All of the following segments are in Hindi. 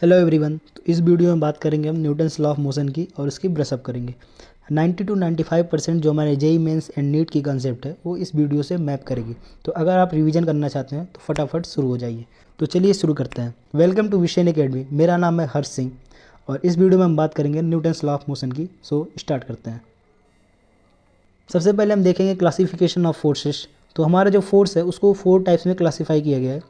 Hello everyone. तो इस वीडियो में बात करेंगे हम न्यूटन्स लॉ ऑफ मोशन की और उसकी ब्रशअप करेंगे। 90 to 95% जो हमारे जेई मेंस एंड नीट की कंसेप्ट है वो इस वीडियो से मैप करेगी। तो अगर आप रिवीजन करना चाहते हैं तो फटाफट शुरू हो जाइए। तो चलिए शुरू करते हैं। Welcome to Vishen Academy. मेरा नाम है हर्ष सिंह और इस वीडियो में हम बात करेंगे न्यूटन्स लॉ ऑफ मोशन की। सो स्टार्ट करते हैं। सबसे पहले हम देखेंगे क्लासिफिकेशन ऑफ फोर्सेस। तो हमारा जो फोर्स है उसको 4 टाइप्स में क्लासीफाई किया गया है: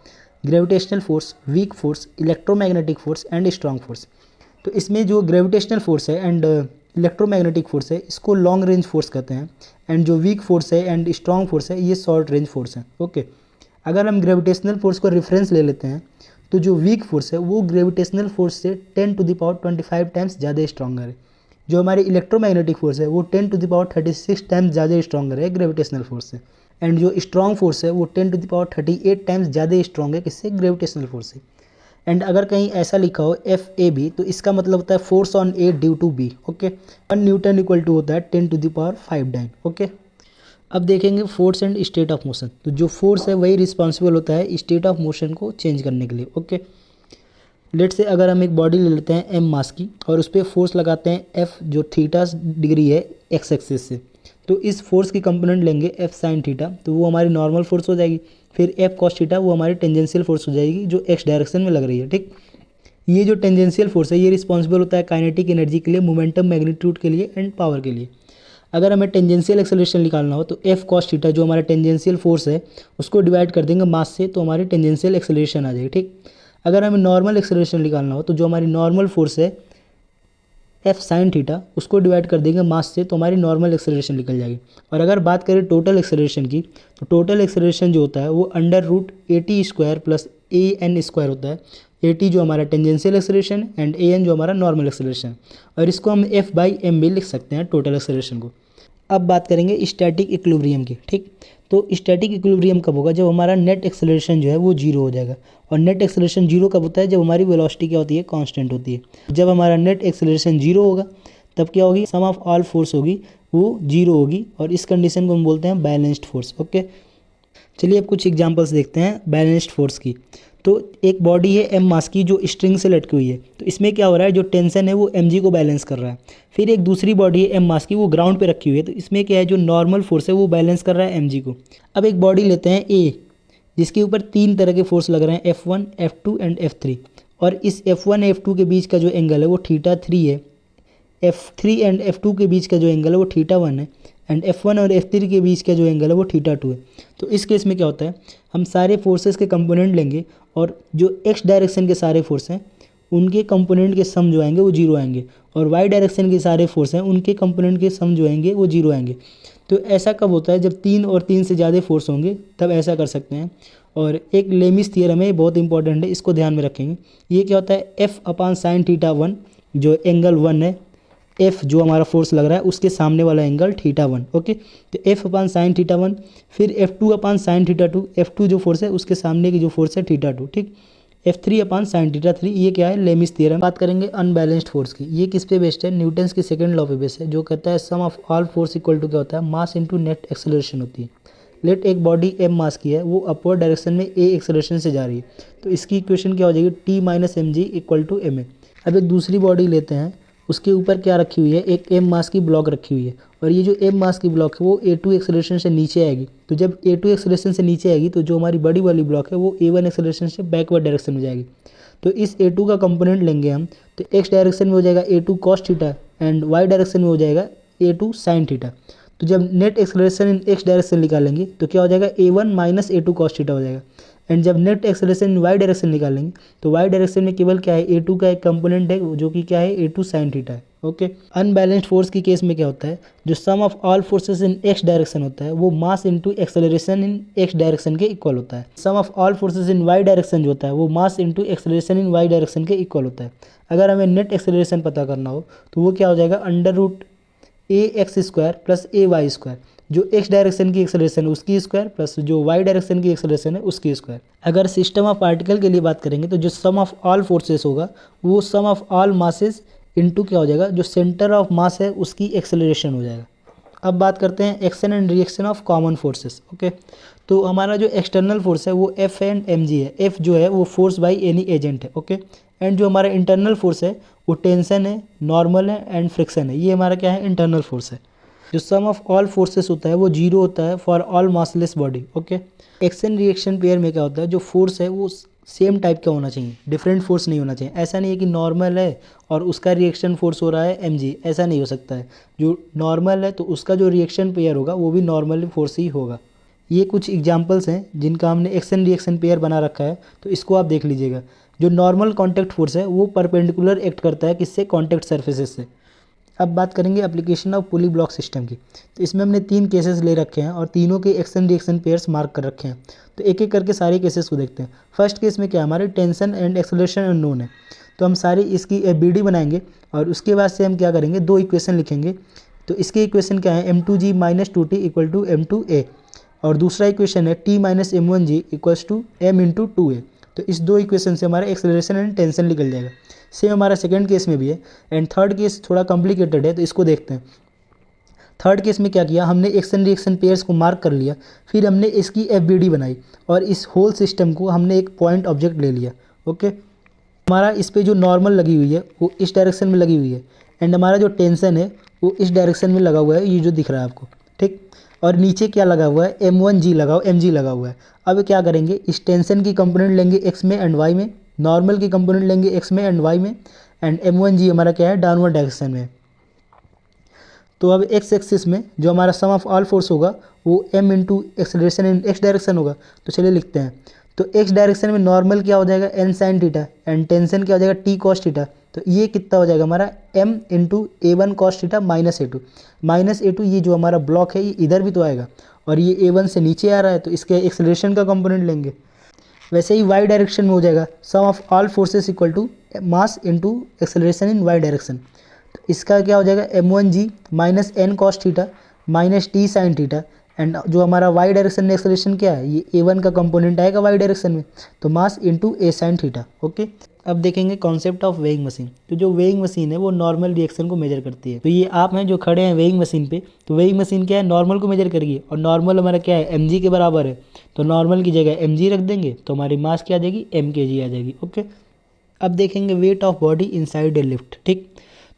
gravitational force, weak force, electromagnetic force and strong force. तो इसमें जो ग्रेविटेशनल फोर्स है एंड इलेक्ट्रोमैग्नेटिक फोर्स है इसको लॉन्ग रेंज फोर्स कहते हैं, एंड जो वीक फोर्स है एंड स्ट्रॉन्ग फोर्स है ये शॉर्ट रेंज फोर्स है। ओके, अगर हम ग्रेविटेशनल फोर्स को रेफरेंस ले लेते हैं तो जो वीक फोर्स है वो ग्रेविटेशनल फोर्स से 10⁻25 टाइम्स ज़्यादा स्ट्रॉन्गर है। जो हमारी इलेक्ट्रोमैग्नेटिक फोर्स है वो 10⁻36 टाइम्स ज़्यादा स्ट्रॉन्गर है ग्रेविटेशनल फोर्स से, एंड जो स्ट्रॉन्ग फोर्स है वो 10⁻38 टाइम्स ज़्यादा स्ट्रॉन्ग है किससे? ग्रेविटेशनल फोर्स से। एंड अगर कहीं ऐसा लिखा हो FAB तो इसका मतलब होता है force on A due to B. Okay, 1 newton equal to होता है 10⁵ डाइन। ओके, अब देखेंगे force and state of motion. तो जो फोर्स है वही रिस्पॉन्सिबल होता है स्टेट ऑफ मोशन को चेंज करने के लिए। ओके, लेट से अगर हम एक बॉडी ले लेते हैं m मास की और उस पर फोर्स लगाते हैं F जो थीटा डिग्री है x एक्सिस से, तो इस फोर्स की कंपोनेंट लेंगे F साइन थीटा, तो वो हमारी नॉर्मल फोर्स हो जाएगी। फिर F कॉस थीटा वो हमारी टेंजेंशियल फोर्स हो जाएगी जो x डायरेक्शन में लग रही है। ठीक, ये जो टेंजेंशियल फोर्स है ये रिस्पॉन्सिबल होता है काइनेटिक एनर्जी के लिए, मोमेंटम मैग्नीट्यूड के लिए एंड पावर के लिए। अगर हमें टेंजेंशियल एक्सेलरेशन निकालना हो तो F कॉस थीटा जो हमारा टेंजेंशियल फोर्स है उसको डिवाइड कर देंगे मास से, तो हमारी टेंजेंशियल एक्सेलरेशन आ जाएगी। ठीक, अगर हमें नॉर्मल एक्सेलरेशन निकालना हो तो जो हमारी नॉर्मल फोर्स है F साइन थीटा उसको डिवाइड कर देंगे मास से, तो हमारी नॉर्मल एक्सेलरेशन निकल जाएगी। और अगर बात करें टोटल एक्सेलरेशन की तो टोटल एक्सेलरेशन जो होता है वो √AT² प्लस AN² होता है। AT जो हमारा टेंजेंशियल एक्सेलरेशन एंड AN जो हमारा नॉर्मल एक्सेलरेशन, और इसको हम F/m भी लिख सकते हैं टोटल एक्सेलरेशन को। अब बात करेंगे स्टैटिक इक्विलिब्रियम की। ठीक, तो स्टैटिक इक्विलिब्रियम कब होगा? जब हमारा नेट एक्सेलरेशन जो है वो जीरो हो जाएगा। और नेट एक्सेलरेशन जीरो कब होता है? जब हमारी वेलोसिटी क्या होती है? कांस्टेंट होती है। जब हमारा नेट एक्सेलरेशन जीरो होगा तब क्या होगी? सम ऑफ ऑल फोर्स होगी वो जीरो होगी, और इस कंडीशन को हम बोलते हैं बैलेंस्ड फोर्स। ओके, चलिए अब कुछ एग्जांपल्स देखते हैं बैलेंस्ड फोर्स की। तो एक बॉडी है m मास की जो स्ट्रिंग से लटकी हुई है, तो इसमें क्या हो रहा है? जो टेंशन है वो mg को बैलेंस कर रहा है। फिर एक दूसरी बॉडी है m मास की वो ग्राउंड पे रखी हुई है, तो इसमें क्या है? जो नॉर्मल फोर्स है वो बैलेंस कर रहा है mg को। अब एक बॉडी लेते हैं a जिसके ऊपर 3 तरह के फोर्स लग रहे हैं F1, F2 एंड F3, और इस F1 F2 के बीच का जो एंगल है वो θ3 है। F3 एंड F2 के बीच का जो एंगल है वो θ1 है, एंड F1 और F3 के बीच का जो एंगल है वो θ2 है। तो इस केस में क्या होता है? हम सारे फोर्सेस के कंपोनेंट लेंगे और जो x डायरेक्शन के सारे फोर्स हैं उनके कंपोनेंट के सम जो आएंगे वो जीरो आएंगे, और y डायरेक्शन के सारे फोर्स हैं उनके कंपोनेंट के सम जो आएंगे वो जीरो आएंगे। तो ऐसा कब होता है? जब 3 और 3 से ज़्यादा फोर्स होंगे तब ऐसा कर सकते हैं। और एक लेमिस थियरम है, बहुत इंपॉर्टेंट है, इसको ध्यान में रखेंगे। ये क्या होता है? F/sin θ1 जो एंगल 1 है, F जो हमारा फोर्स लग रहा है उसके सामने वाला एंगल θ1। ओके, तो F/sin θ1, फिर F2/sin θ2, F2 जो फोर्स है उसके सामने की जो फोर्स है θ2। ठीक, F3/sin θ3। ये क्या है? Lami's theorem. बात करेंगे अनबैलेंस्ड फोर्स की। ये किस पे बेस्ड है? न्यूटन्स के सेकंड लॉ पे बेस्ड है, जो कहता है sum of all force equal to क्या होता है? मास इंटू नेट एक्सेलरेशन होती है। लेट एक बॉडी m मास की है, वो अपवर्ड डायरेक्शन में a एक्सेलरेशन से जा रही है, तो इसकी इक्वेशन क्या हो जाएगी? T - mg equal to ma। अब एक दूसरी बॉडी लेते हैं, उसके ऊपर क्या रखी हुई है? एक m मास की ब्लॉक रखी हुई है, और ये जो m मास की ब्लॉक है वो a2 एक्सेलरेशन से नीचे आएगी। तो जब a2 एक्सेलरेशन से नीचे आएगी तो जो हमारी बड़ी वाली ब्लॉक है वो a1 एक्सेलरेशन से बैकवर्ड डायरेक्शन में जाएगी। तो इस a2 का कंपोनेंट लेंगे हम, तो x डायरेक्शन में हो जाएगा a2 cos theta and y direction में हो जाएगा a2 साइन थीटा। तो जब net acceleration in x direction निकालेंगे तो क्या हो जाएगा? a1 - a2 कॉस थीटा हो जाएगा। एंड जब net acceleration in y direction निकालेंगे तो y डायरेक्शन में केवल क्या है? a2 का एक कंपोनेंट है जो कि क्या है? a2 साइन थीटा है। ओके, अनबैलेंस्ड फोर्स की केस में क्या होता है? जो sum of all forces in x direction होता है वो mass into acceleration in x direction के इक्वल होता है। Sum of all forces in y direction जो होता है वो mass into acceleration in y direction के इक्वल होता है। अगर हमें नेट एक्सेलरेशन पता करना हो तो वो क्या हो जाएगा? √ax² प्लस ay², जो x डायरेक्शन की एक्सेलरेशन है उसकी स्क्वायर प्लस जो y डायरेक्शन की एक्सेलरेशन है उसकी स्क्वायर। अगर सिस्टम ऑफ पार्टिकल के लिए बात करेंगे तो जो सम ऑफ ऑल फोर्सेस होगा वो सम ऑफ ऑल मासेस इनटू क्या हो जाएगा? जो सेंटर ऑफ मास है उसकी एक्सेलरेशन हो जाएगा। अब बात करते हैं action and reaction of common forces. Okay, तो हमारा जो एक्सटर्नल फोर्स है वो एफ एंड एम जी है। एफ जो है वो फोर्स बाई एनी एजेंट है। ओके, एंड जो हमारा इंटरनल फोर्स है वो टेंशन है, नॉर्मल है एंड फ्रिक्शन है। ये हमारा क्या है, इंटरनल फोर्स है। जो सम ऑफ ऑल फोर्सेस होता है वो जीरो होता है for all massless body. Okay, action reaction pair में क्या होता है, जो फोर्स है वो सेम टाइप का होना चाहिए, डिफरेंट फोर्स नहीं होना चाहिए। ऐसा नहीं है कि नॉर्मल है और उसका रिएक्शन फोर्स हो रहा है mg, ऐसा नहीं हो सकता है। जो नॉर्मल है तो उसका जो रिएक्शन पेयर होगा वो भी नॉर्मल फोर्स ही होगा। ये कुछ एग्जांपल्स हैं जिनका हमने एक्शन रिएक्शन पेयर बना रखा है, तो इसको आप देख लीजिएगा। जो नॉर्मल कॉन्टैक्ट फोर्स है वो परपेंडिकुलर एक्ट करता है किससे, कॉन्टैक्ट सर्फेसेस से। अब बात करेंगे application of pulley block system की। तो इसमें हमने 3 केसेस ले रखे हैं और तीनों के एक्शन रिएक्शन पेयर्स मार्क कर रखे हैं। तो एक एक करके सारे केसेस को देखते हैं। फर्स्ट केस में क्या है, हमारे टेंशन एंड एक्सेलरेशन अननोन है, तो हम सारी इसकी BD बनाएंगे और उसके बाद से हम क्या करेंगे, 2 इक्वेशन लिखेंगे। तो इसके इक्वेशन क्या है, m2g - 2t equal to m2a, और दूसरा इक्वेशन है t - m1g equals to m into 2a। तो इस 2 इक्वेशन से हमारा एक्सेलरेशन एंड टेंशन निकल जाएगा। सेम हमारा सेकंड केस में भी है, एंड थर्ड केस थोड़ा कॉम्प्लिकेटेड है, तो इसको देखते हैं। थर्ड केस में क्या किया, हमने एक्शन रिएक्शन पेयर्स को मार्क कर लिया, फिर हमने इसकी FBD बनाई और इस होल सिस्टम को हमने एक पॉइंट ऑब्जेक्ट ले लिया। ओके, हमारा इस पे जो नॉर्मल लगी हुई है वो इस डायरेक्शन में लगी हुई है, एंड हमारा जो टेंशन है वो इस डायरेक्शन में लगा हुआ है, ये जो दिख रहा है आपको, ठीक। और नीचे क्या लगा हुआ है, M1G mg लगा हुआ है। अब क्या करेंगे, इस टेंशन की कंपोनेंट लेंगे x में एंड y में, नॉर्मल की कंपोनेंट लेंगे x में एंड y में, एंड M1G हमारा क्या है, डाउनवर्ड डायरेक्शन में। तो अब x एक्सिस में जो हमारा सम ऑफ ऑल फोर्स होगा वो m into acceleration in x direction होगा। तो चलिए लिखते हैं। तो x डायरेक्शन में नॉर्मल क्या हो जाएगा, n sin theta, and tension क्या हो जाएगा, t cos थीटा। तो ये कितना हो जाएगा हमारा m into A1 cos theta minus A2 ये जो हमारा ब्लॉक है ये इधर भी तो आएगा, और ये A1 से नीचे आ रहा है तो इसके एक्सेलरेशन का कंपोनेंट लेंगे। वैसे ही y डायरेक्शन में हो जाएगा sum of all forces equal to mass into acceleration in y direction. तो इसका क्या हो जाएगा, m1g minus n cos theta minus t sin theta, and जो हमारा y डायरेक्शन में एक्सेलरेशन क्या है, ये A1 का कंपोनेंट आएगा y डायरेक्शन में, तो mass into a sin theta. Okay, अब देखेंगे कॉन्सेप्ट ऑफ वेइंग मशीन। तो जो वेइंग मशीन है वो नॉर्मल रिएक्शन को मेजर करती है। तो ये आप हैं जो खड़े हैं वेइंग मशीन पे, तो वेइंग मशीन क्या है, नॉर्मल को मेजर करेगी, और नॉर्मल हमारा क्या है, mg के बराबर है। तो नॉर्मल की जगह mg रख देंगे तो हमारी मास क्या आ जाएगी, mkg आ जाएगी। ओके, अब देखेंगे weight of body inside a lift. ठीक,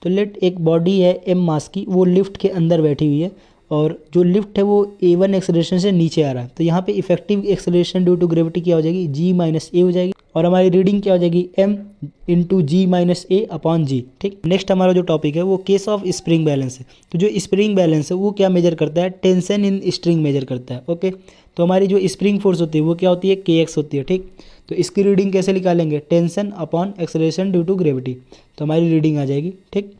तो लेट एक बॉडी है m मास की, वो लिफ्ट के अंदर बैठी हुई है, और जो लिफ्ट है वो A1 एक्सेलरेशन से नीचे आ रहा है। तो यहाँ पे effective acceleration due to gravity क्या हो जाएगी, g माइनस a हो जाएगी, और हमारी रीडिंग क्या हो जाएगी, m इंटू जी माइनस ए अपॉन जी। ठीक, नेक्स्ट हमारा जो टॉपिक है वो केस ऑफ स्प्रिंग बैलेंस है। तो जो स्प्रिंग बैलेंस है वो क्या मेजर करता है, टेंशन इन स्ट्रिंग मेजर करता है। ओके, तो हमारी जो स्प्रिंग फोर्स होती है वो क्या होती है, kx होती है। ठीक, तो इसकी रीडिंग कैसे निकालेंगे, tension upon acceleration due to gravity, तो हमारी रीडिंग आ जाएगी। ठीक,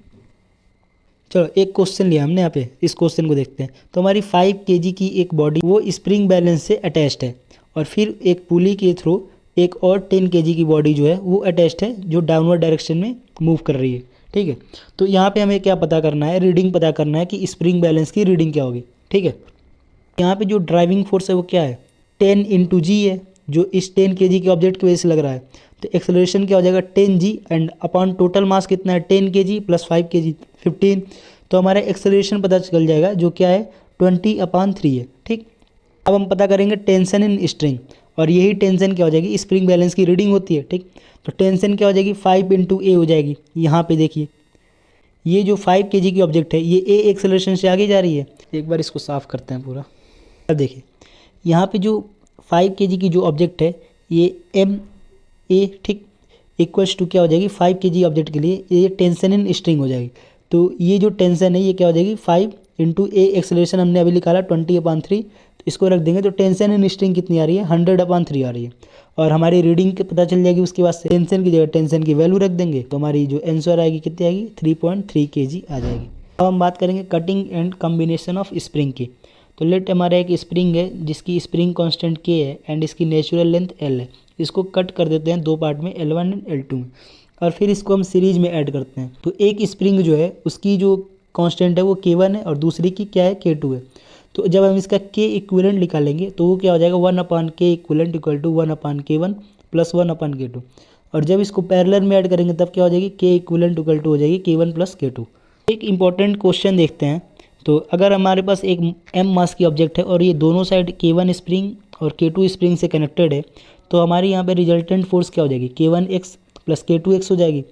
चलो एक क्वेश्चन लिया हमने यहाँ पे, इस क्वेश्चन को देखते हैं। तो हमारी 5 kg की एक बॉडी वो स्प्रिंग बैलेंस से अटैच्ड है, और फिर एक पुली के थ्रू एक और 10 kg की बॉडी जो है वो अटैच्ड है, जो डाउनवर्ड डायरेक्शन में मूव कर रही है। ठीक है, तो यहाँ पे हमें क्या पता करना है, रीडिंग पता करना है कि स्प्रिंग बैलेंस की रीडिंग क्या होगी। ठीक है, यहाँ पे जो ड्राइविंग फोर्स है वो क्या है, 10 इंटू जी है, जो इस 10 kg के ऑब्जेक्ट की वजह से लग रहा है। तो एक्सेलरेशन क्या हो जाएगा, 10g, and upon total mass कितना है, 10 kg प्लस 5 kg 15। तो हमारा एक्सेलरेशन पता चल जाएगा जो क्या है, 20/3 है। ठीक, अब हम पता करेंगे टेंशन इन स्ट्रिंग, और यही टेंशन क्या हो जाएगी, स्प्रिंग बैलेंस की रीडिंग होती है। ठीक, तो टेंशन क्या हो जाएगी, 5 इंटू ए हो जाएगी। यहाँ पे देखिए ये जो 5 kg की ऑब्जेक्ट है ये ए एक्सेलरेशन से आगे जा रही है। एक बार इसको साफ करते हैं पूरा। अब देखिए यहाँ पे जो 5 kg की जो ऑब्जेक्ट है ये एम ए, ठीक, इक्वल्स टू क्या हो जाएगी, 5 kg ऑब्जेक्ट के लिए ये टेंशन इन स्ट्रिंग हो जाएगी। तो ये जो टेंशन है ये क्या हो जाएगी, 5 इंटू ए एक्सेलरेशन हमने अभी निकाला 20/3, तो इसको रख देंगे। तो टेंशन इन स्ट्रिंग कितनी आ रही है, 100/3 आ रही है, और हमारी रीडिंग पता चल जाएगी। उसके बाद से टेंशन की जगह टेंशन की वैल्यू रख देंगे, तो हमारी जो आंसर आएगी कितनी आएगी, 3.3 kg आ जाएगी। अब हम बात करेंगे cutting and combination of spring की। तो लेट हमारा एक स्प्रिंग है जिसकी स्प्रिंग कांस्टेंट k है एंड इसकी नेचुरल लेंथ l है। इसको कट कर देते हैं 2 पार्ट में, L1 एंड L2 में, और फिर इसको हम सीरीज में ऐड करते हैं। तो एक स्प्रिंग जो है उसकी जो कांस्टेंट है वो k1 है, और दूसरी की क्या है, k2 है। तो जब हम इसका k इक्विवेलेंट निकालेंगे तो वो क्या हो जाएगा, 1/k equivalent equal to 1/k1 plus 1/k2, और जब इसको पैरेलल में ऐड करेंगे तब क्या हो जाएगी, k इक्विवेलेंट इक्वल टू हो जाएगी k1 प्लस k2। एक इंपॉर्टेंट क्वेश्चन देखते हैं। तो अगर हमारे पास एक m मास की ऑब्जेक्ट है और ये दोनों साइड K1 स्प्रिंग और K2 स्प्रिंग से कनेक्टेड है, तो हमारी यहाँ पे रिजल्टेंट फोर्स क्या हो जाएगी, K1x प्लस K2x हो जाएगी।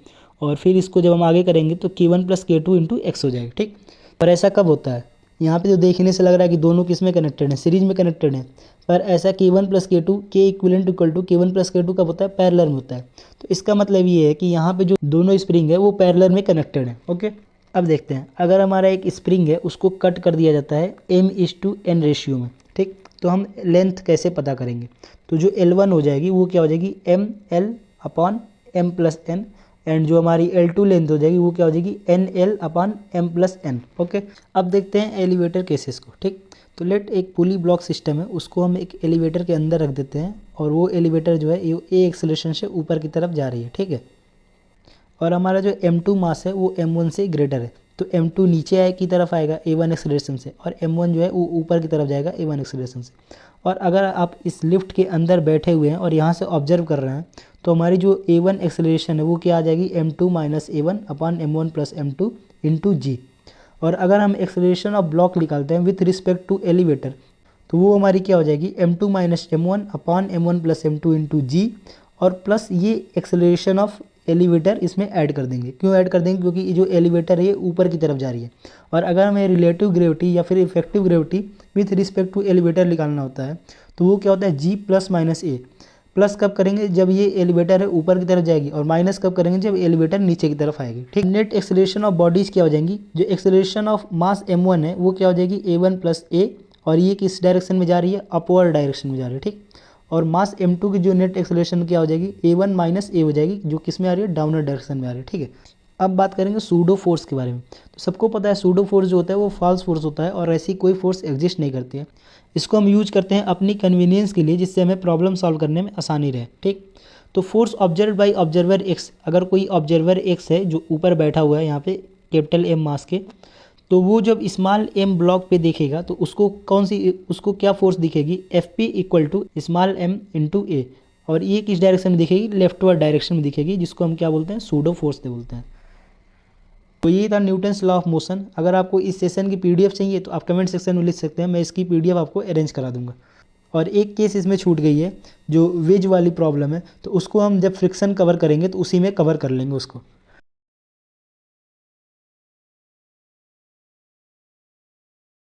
और फिर इसको जब हम आगे करेंगे तो K1 plus K2 into x हो जाएगी, ठीक। पर ऐसा कब होता है, यहाँ पे तो देखने से लग रहा है कि दोनों किस में कनेक्टेड हैं, सीरीज में कनेक्टेड हैं। पर ऐसा K1 प्लस K2 के equivalent equal to K1 plus K2 कब होता है, पैरेलल में होता है। तो इसका मतलब ये है कि यहाँ पे जो दोनों स्प्रिंग है वो पैरेलल में कनेक्टेड है। ओके, अब देखते हैं, अगर हमारा एक स्प्रिंग है उसको कट कर दिया जाता है m:n रेशियो में, ठीक। तो हम लेंथ कैसे पता करेंगे, तो जो L1 हो जाएगी वो क्या हो जाएगी ml/m+n, एंड जो हमारी L2 लेंथ हो जाएगी वो क्या हो जाएगी nl/m+n। ओके, अब देखते हैं एलिवेटर केसेस को, ठीक। तो लेट एक पुली ब्लॉक सिस्टम है, उसको हम एक एलिवेटर के अंदर रख देते हैं और वो एलिवेटर जो है ए एक्सेलरेशन से ऊपर की तरफ जा रही है, ठीक है। और हमारा जो m2 मास है वो m1 से ग्रेटर है, तो m2 नीचे आए की तरफ आएगा a1 एक्सेलरेशन से और m1 जो है वो ऊपर की तरफ जाएगा a1 एक्सेलरेशन से। और अगर आप इस लिफ्ट के अंदर बैठे हुए हैं और यहाँ से ऑब्जर्व कर रहे हैं, तो हमारी जो a1 एक्सेलरेशन है वो क्या आ जाएगी m2 minus a1/m1 plus m2 into जी। और अगर हम एक्सेलरेशन ऑफ ब्लॉक निकालते हैं विथ रिस्पेक्ट टू एलिवेटर, तो वो हमारी क्या हो जाएगी m2 minus m1/m1 plus m2 into जी, और प्लस ये एक्सेलरेशन ऑफ एलिवेटर इसमें ऐड कर देंगे। क्यों ऐड कर देंगे, क्योंकि ये जो एलिवेटर है ये ऊपर की तरफ जा रही है। और अगर हमें रिलेटिव ग्रेविटी या फिर effective gravity with respect to elevator निकालना होता है, तो वो क्या होता है g प्लस माइनस ए। प्लस कब करेंगे, जब ये एलिवेटर है ऊपर की तरफ जाएगी, और माइनस कब करेंगे, जब एलिवेटर नीचे की तरफ आएगी, ठीक। नेट एक्सेलरेशन ऑफ बॉडीज़ क्या हो जाएंगी, जो एक्सेलरेशन ऑफ मास m1 है वो क्या हो जाएगी a1 प्लस ए, और ये किस डायरेक्शन में जा रही है, अपवर्ड डायरेक्शन में जा रही है, ठीक। और मास m2 की जो नेट एक्सेलरेशन क्या हो जाएगी a1 माइनस ए हो जाएगी, जो किस में आ रही है, डाउनवर्ड डायरेक्शन में आ रही है, ठीक है। अब बात करेंगे सूडो फोर्स के बारे में। तो सबको पता है सूडो फोर्स जो होता है वो फॉल्स फोर्स होता है और ऐसी कोई फोर्स एग्जिस्ट नहीं करती है। इसको हम यूज करते हैं अपनी कन्वीनियंस के लिए, जिससे हमें प्रॉब्लम सॉल्व करने में आसानी रहे, ठीक। तो force observe by observer x, अगर कोई ऑब्जर्वर एक्स है जो ऊपर बैठा हुआ है यहाँ पे कैपिटल M मास के, तो वो जब स्मॉल m ब्लॉक पे देखेगा तो उसको क्या फोर्स दिखेगी, Fp equal to small m into a. और ये किस डायरेक्शन में दिखेगी, लेफ्टवर्ड डायरेक्शन में दिखेगी, जिसको हम क्या बोलते हैं, सूडो फोर्स बोलते हैं। तो ये था न्यूटन्स लॉ ऑफ मोशन। अगर आपको इस सेशन की PDF चाहिए तो आप कमेंट सेक्शन में लिख सकते हैं, मैं इसकी PDF आपको अरेंज करा दूंगा। और एक केस इसमें छूट गई है, जो वेज वाली प्रॉब्लम है, तो उसको हम जब फ्रिक्शन कवर करेंगे तो उसी में कवर कर लेंगे उसको।